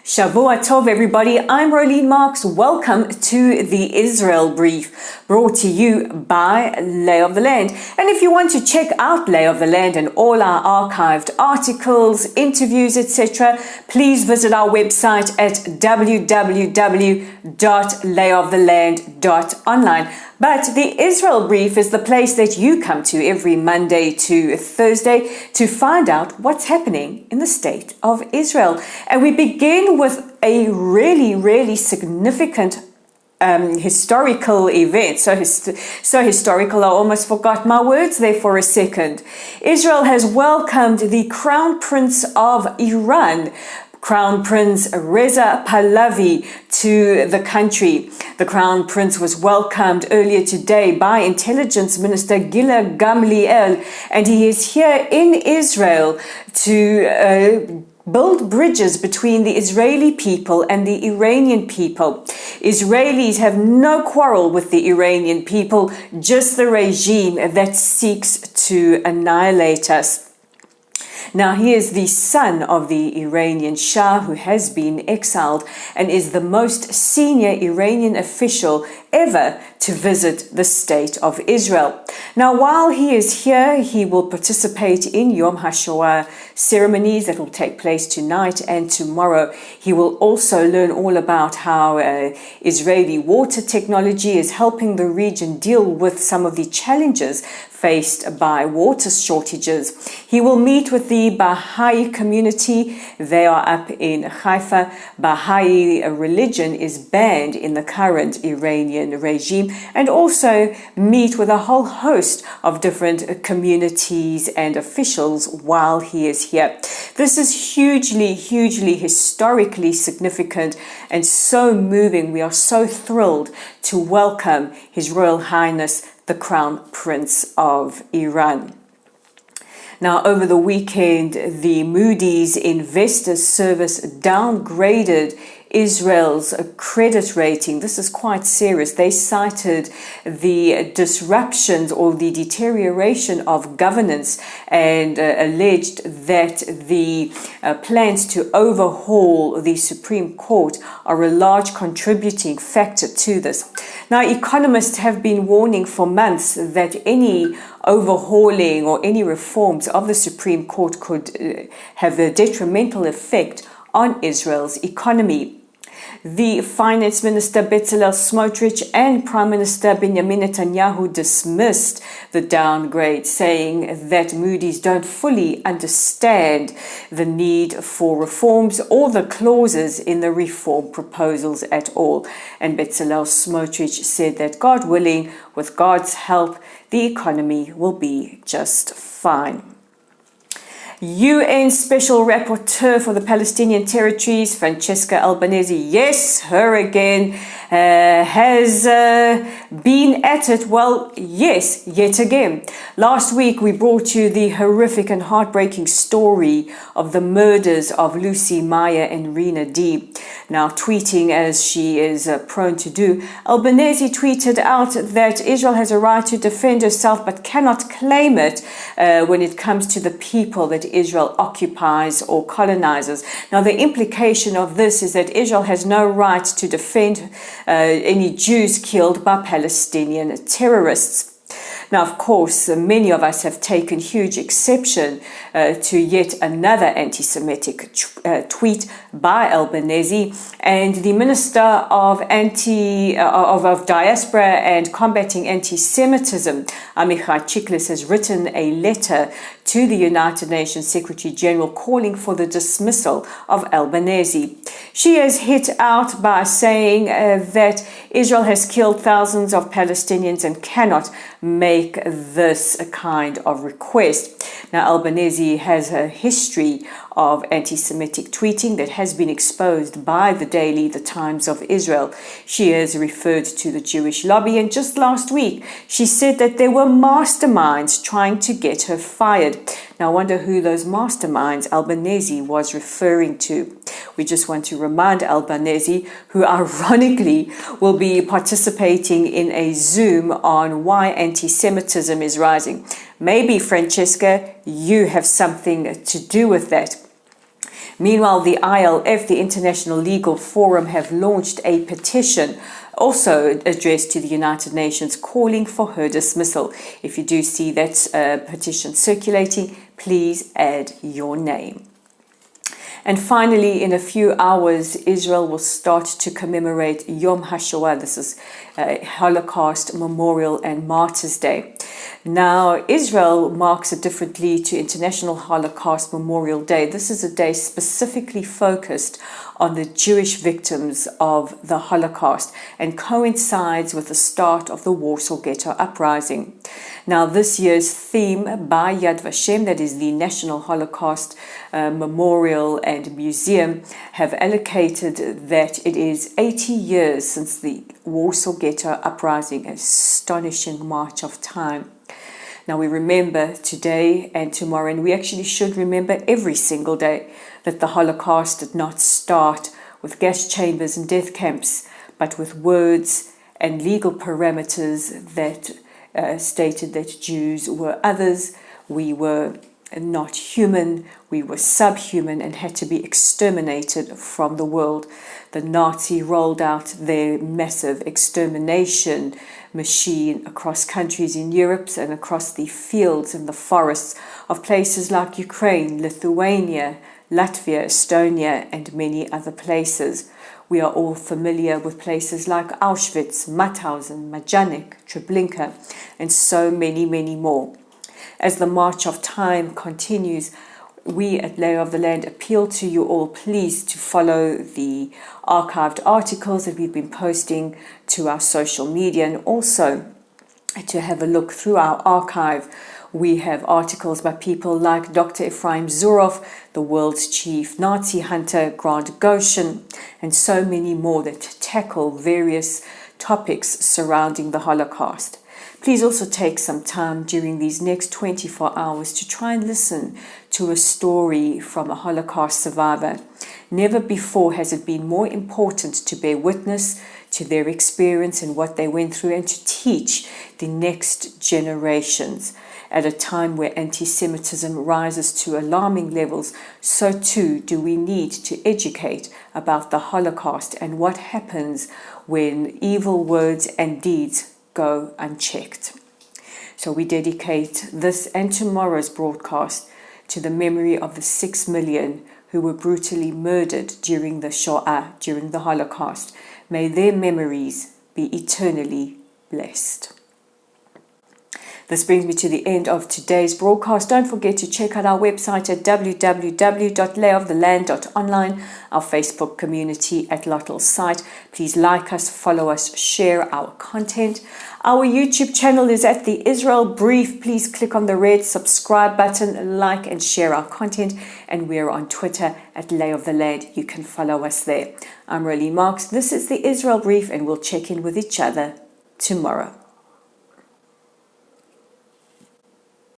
Shavua Tov, everybody. I'm Rolene Marks. Welcome to the Israel Brief, brought to you by Lay of the Land. And if you want to check out Lay of the Land and all our archived articles, interviews, etc., please visit our website at www.layoftheland.online. But the Israel Brief is the place that you come to every Monday to Thursday to find out what's happening in the state of Israel. And we begin with a really significant historical event. So historical, I almost forgot my words there for a second. Israel has welcomed the Crown Prince of Iran, Crown Prince Reza Pahlavi, to the country. The Crown Prince was welcomed earlier today by Intelligence Minister Gila Gamliel, and he is here in Israel to build bridges between the Israeli people and the Iranian people. Israelis have no quarrel with the Iranian people, just the regime that seeks to annihilate us. Now, he is the son of the Iranian Shah, who has been exiled and is the most senior Iranian official ever to visit the state of Israel. Now, while he is here, he will participate in Yom Hashoa ceremonies that will take place tonight and tomorrow. He will also learn all about how Israeli water technology is helping the region deal with some of the challenges faced by water shortages. He will meet with the Baha'i community. They are up in Haifa. Baha'i religion is banned in the current Iranian regime, and also meet with a whole host of different communities and officials while he is here. This is hugely historically significant and so moving. We are so thrilled to welcome His Royal Highness the Crown Prince of Iran. Now, over the weekend, the Moody's Investor Service downgraded Israel's credit rating. This is quite serious. They cited the disruptions or the deterioration of governance and alleged that the plans to overhaul the Supreme Court are a large contributing factor to this. Now, economists have been warning for months that any overhauling or any reforms of the Supreme Court could have a detrimental effect on Israel's economy. The Finance Minister Bezalel Smotrich and Prime Minister Benjamin Netanyahu dismissed the downgrade, saying that Moody's don't fully understand the need for reforms or the clauses in the reform proposals at all. And Bezalel Smotrich said that, God willing, with God's help, the economy will be just fine. UN Special Rapporteur for the Palestinian Territories, Francesca Albanese, yes, her again, has been at it. Well, yes, yet again. Last week, we brought you the horrific and heartbreaking story of the murders of Lucy, Maya, and Rena D. Now, tweeting as she is prone to do, Albanese tweeted out that Israel has a right to defend herself but cannot claim it when it comes to the people that Israel occupies or colonizes. Now, the implication of this is that Israel has no right to defend any Jews killed by Palestinian terrorists. Now, of course, many of us have taken huge exception to yet another anti-Semitic tweet by Albanese, and the Minister of Diaspora and Combating Anti-Semitism, Amichai Chiklis, has written a letter to the United Nations Secretary General calling for the dismissal of Albanese. She has hit out by saying that Israel has killed thousands of Palestinians and cannot make this kind of request. Now, Albanese has a history of anti-Semitic tweeting that has been exposed by the daily The Times of Israel. She has referred to the Jewish lobby, and just last week she said that there were masterminds trying to get her fired. Now, I wonder who those masterminds Albanese was referring to. We just want to remind Albanese, who ironically will be participating in a Zoom on why anti-Semitism is rising. Maybe, Francesca, you have something to do with that. Meanwhile, the ILF, the International Legal Forum, have launched a petition also addressed to the United Nations calling for her dismissal. If you do see that petition circulating, please add your name. And finally, in a few hours, Israel will start to commemorate Yom Hashoa. This is Holocaust Memorial and Martyrs Day. Now, Israel marks it differently to International Holocaust Memorial Day. This is a day specifically focused on the Jewish victims of the Holocaust and coincides with the start of the Warsaw Ghetto Uprising. Now, this year's theme by Yad Vashem, that is the National Holocaust Memorial and Museum, have allocated that it is 80 years since the Warsaw Ghetto Uprising, an astonishing march of time. Now, we remember today and tomorrow, and we actually should remember every single day, that the Holocaust did not start with gas chambers and death camps, but with words and legal parameters that stated that Jews were others, we were not human, we were subhuman and had to be exterminated from the world. The Nazi rolled out their massive extermination machine across countries in Europe and across the fields and the forests of places like Ukraine, Lithuania, Latvia, Estonia, and many other places. We are all familiar with places like Auschwitz, Mauthausen, Majdanek, Treblinka, and so many, many more. As the march of time continues, we at Lay of the Land appeal to you all, please, to follow the archived articles that we've been posting to our social media, and also to have a look through our archive. We have articles by people like Dr. Ephraim Zurov, the world's chief Nazi hunter, Grant Goshen, and so many more that tackle various topics surrounding the Holocaust. Please also take some time during these next 24 hours to try and listen to a story from a Holocaust survivor. Never before has it been more important to bear witness to their experience and what they went through, and to teach the next generations. At a time where anti-Semitism rises to alarming levels, so too do we need to educate about the Holocaust and what happens when evil words and deeds go unchecked. So we dedicate this and tomorrow's broadcast to the memory of the 6 million who were brutally murdered during the Shoah, during the Holocaust. May their memories be eternally blessed. This brings me to the end of today's broadcast. Don't forget to check out our website at www.layoftheland.online, our Facebook community at Lottle's site. Please like us, follow us, share our content. Our YouTube channel is at the Israel Brief. Please click on the red subscribe button, like and share our content. And we're on Twitter at Lay of the Land. You can follow us there. I'm Roly Marks. This is the Israel Brief, and we'll check in with each other tomorrow.